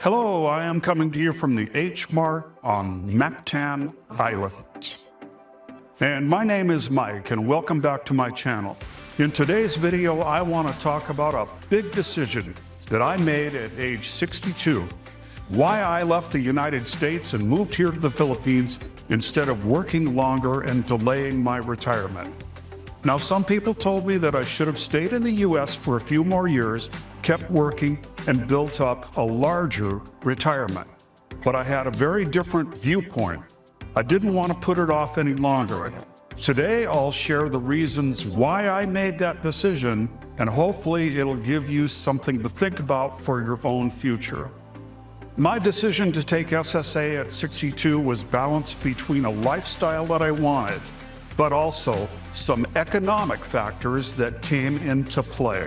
Hello, I am coming to you from the H Mart on Mactan Island. And my name is Mike, and welcome back to my channel. In today's video, I want to talk about a big decision that I made at age 62. Why I left the United States and moved here to the Philippines instead of working longer and delaying my retirement. Now, some people told me that I should have stayed in the US for a few more years, kept working, and built up a larger retirement. But I had a very different viewpoint. I didn't want to put it off any longer. Today, I'll share the reasons why I made that decision, and hopefully it'll give you something to think about for your own future. My decision to take SSA at 62 was balanced between a lifestyle that I wanted, but also some economic factors that came into play.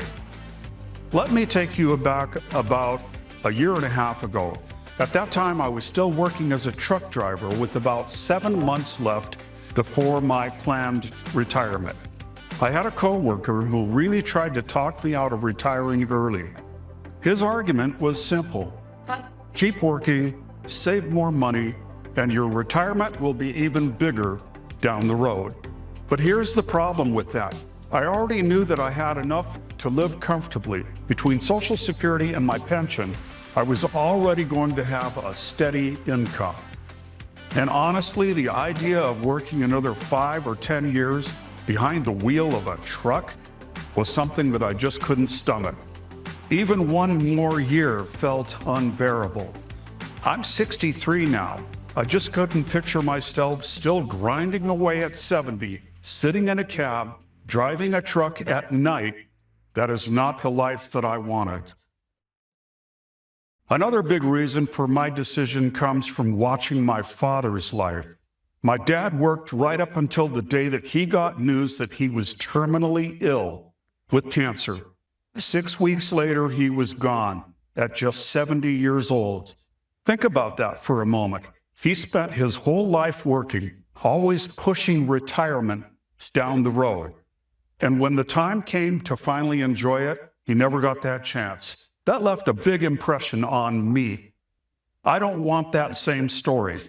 Let me take you back about a year and a half ago. At that time, I was still working as a truck driver with about 7 months left before my planned retirement. I had a coworker who really tried to talk me out of retiring early. His argument was simple: keep working, save more money, and your retirement will be even bigger down the road. But here's the problem with that. I already knew that I had enough to live comfortably. Between Social Security and my pension, I was already going to have a steady income. And honestly, the idea of working another 5 or 10 years behind the wheel of a truck was something that I just couldn't stomach. Even one more year felt unbearable. I'm 63 now. I just couldn't picture myself still grinding away at 70, sitting in a cab, driving a truck at night. That is not the life that I wanted. Another big reason for my decision comes from watching my father's life. My dad worked right up until the day that he got news that he was terminally ill with cancer. 6 weeks later, he was gone at just 70 years old. Think about that for a moment. He spent his whole life working, always pushing retirement down the road. And when the time came to finally enjoy it, he never got that chance. That left a big impression on me. I don't want that same story.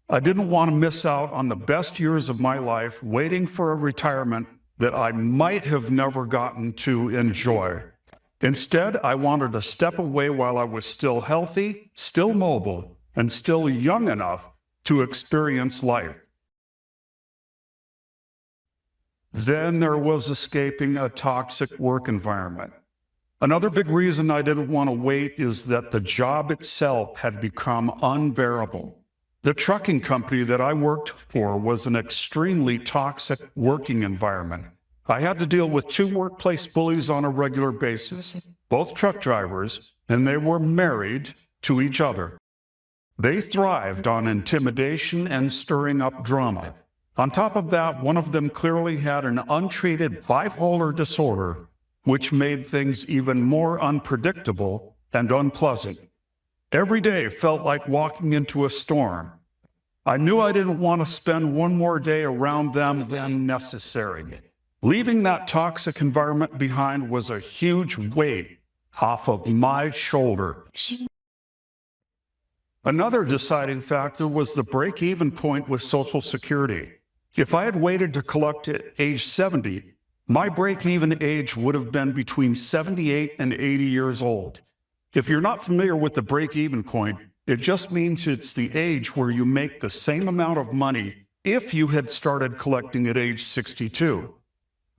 I didn't want to miss out on the best years of my life waiting for a retirement that I might have never gotten to enjoy. Instead, I wanted to step away while I was still healthy, still mobile, and still young enough to experience life. Then there was escaping a toxic work environment. Another big reason I didn't want to wait is that the job itself had become unbearable. The trucking company that I worked for was an extremely toxic working environment. I had to deal with 2 workplace bullies on a regular basis, both truck drivers, and they were married to each other. They thrived on intimidation and stirring up drama. On top of that, one of them clearly had an untreated bipolar disorder, which made things even more unpredictable and unpleasant. Every day felt like walking into a storm. I knew I didn't want to spend one more day around them than necessary. Leaving that toxic environment behind was a huge weight off of my shoulders. Another deciding factor was the break-even point with Social Security. If I had waited to collect at age 70, my break-even age would have been between 78 and 80 years old. If you're not familiar with the break-even point, it just means it's the age where you make the same amount of money if you had started collecting at age 62.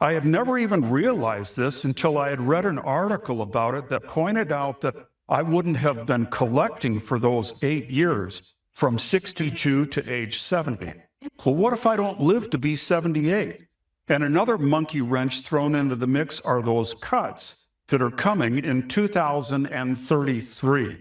I had never even realized this until I had read an article about it that pointed out that I wouldn't have been collecting for those 8 years from 62 to age 70. Well, what if I don't live to be 78? And another monkey wrench thrown into the mix are those cuts that are coming in 2033.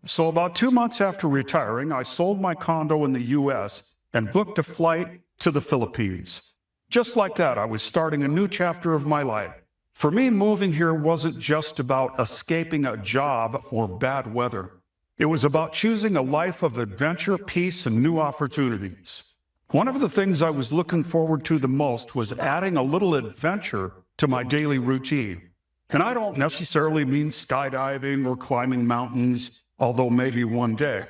So about 2 months after retiring, I sold my condo in the US and booked a flight to the Philippines. Just like that, I was starting a new chapter of my life. For me, moving here wasn't just about escaping a job or bad weather. It was about choosing a life of adventure, peace, and new opportunities. One of the things I was looking forward to the most was adding a little adventure to my daily routine. And I don't necessarily mean skydiving or climbing mountains, although maybe one day.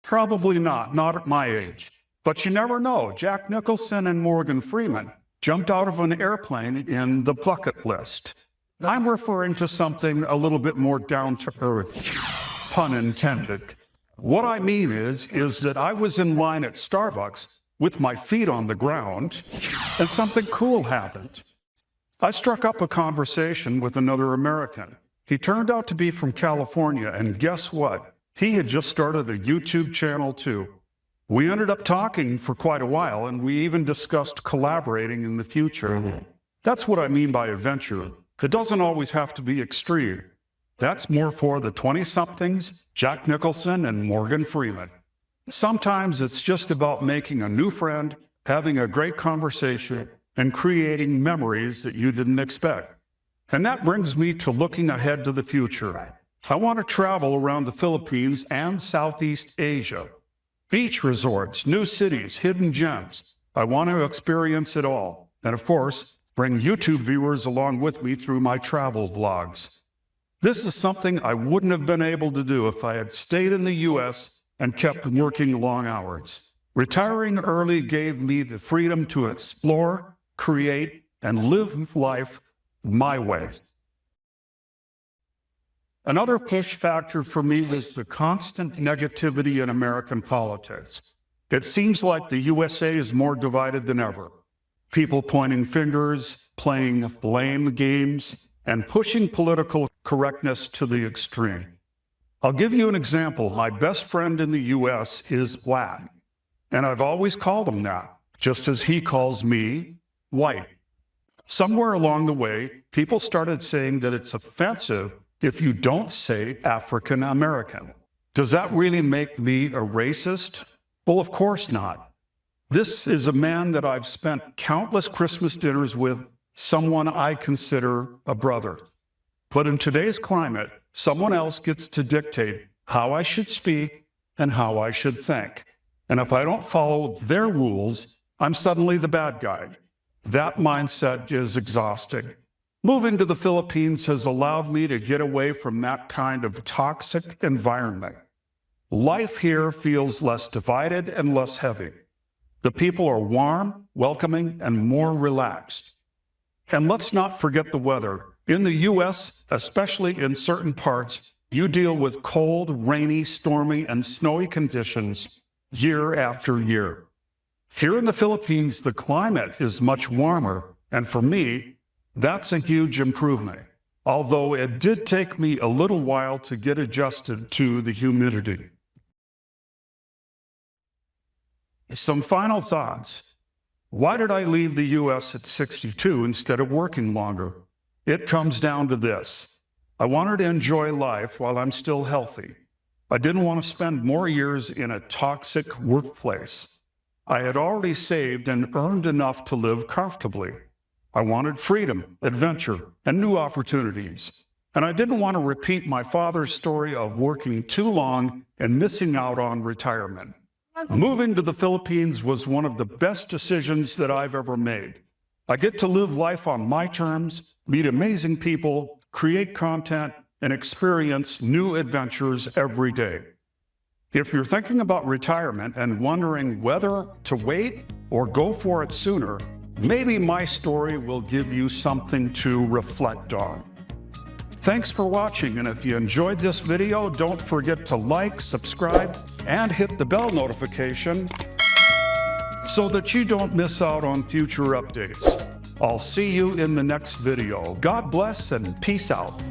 Probably not at my age. But you never know. Jack Nicholson and Morgan Freeman jumped out of an airplane in the bucket list. I'm referring to something a little bit more down to earth, pun intended. What I mean is that I was in line at Starbucks with my feet on the ground, and something cool happened. I struck up a conversation with another American. He turned out to be from California, and guess what? He had just started a YouTube channel too. We ended up talking for quite a while, and we even discussed collaborating in the future. That's what I mean by adventure. It doesn't always have to be extreme. That's more for the 20-somethings, Jack Nicholson and Morgan Freeman. Sometimes it's just about making a new friend, having a great conversation, and creating memories that you didn't expect. And that brings me to looking ahead to the future. I want to travel around the Philippines and Southeast Asia. Beach resorts, new cities, hidden gems. I want to experience it all. And of course, bring YouTube viewers along with me through my travel vlogs. This is something I wouldn't have been able to do if I had stayed in the US and kept working long hours. Retiring early gave me the freedom to explore, create, and live life my way. Another push factor for me is the constant negativity in American politics. It seems like the USA is more divided than ever. People pointing fingers, playing blame games, and pushing political correctness to the extreme. I'll give you an example. My best friend in the US is black, and I've always called him that, just as he calls me white. Somewhere along the way, people started saying that it's offensive if you don't say African American. Does that really make me a racist? Well, of course not. This is a man that I've spent countless Christmas dinners with, someone I consider a brother. But in today's climate, someone else gets to dictate how I should speak and how I should think. And if I don't follow their rules, I'm suddenly the bad guy. That mindset is exhausting. Moving to the Philippines has allowed me to get away from that kind of toxic environment. Life here feels less divided and less heavy. The people are warm, welcoming, and more relaxed. And let's not forget the weather. In the US, especially in certain parts, you deal with cold, rainy, stormy, and snowy conditions year after year. Here in the Philippines, the climate is much warmer, and for me, that's a huge improvement, although it did take me a little while to get adjusted to the humidity. Some final thoughts. Why did I leave the US at 62 instead of working longer? It comes down to this. I wanted to enjoy life while I'm still healthy. I didn't want to spend more years in a toxic workplace. I had already saved and earned enough to live comfortably. I wanted freedom, adventure, and new opportunities. And I didn't want to repeat my father's story of working too long and missing out on retirement. Moving to the Philippines was one of the best decisions that I've ever made. I get to live life on my terms, meet amazing people, create content, and experience new adventures every day. If you're thinking about retirement and wondering whether to wait or go for it sooner, maybe my story will give you something to reflect on. Thanks for watching, and if you enjoyed this video, don't forget to like, subscribe, and hit the bell notification so that you don't miss out on future updates. I'll see you in the next video. God bless and peace out.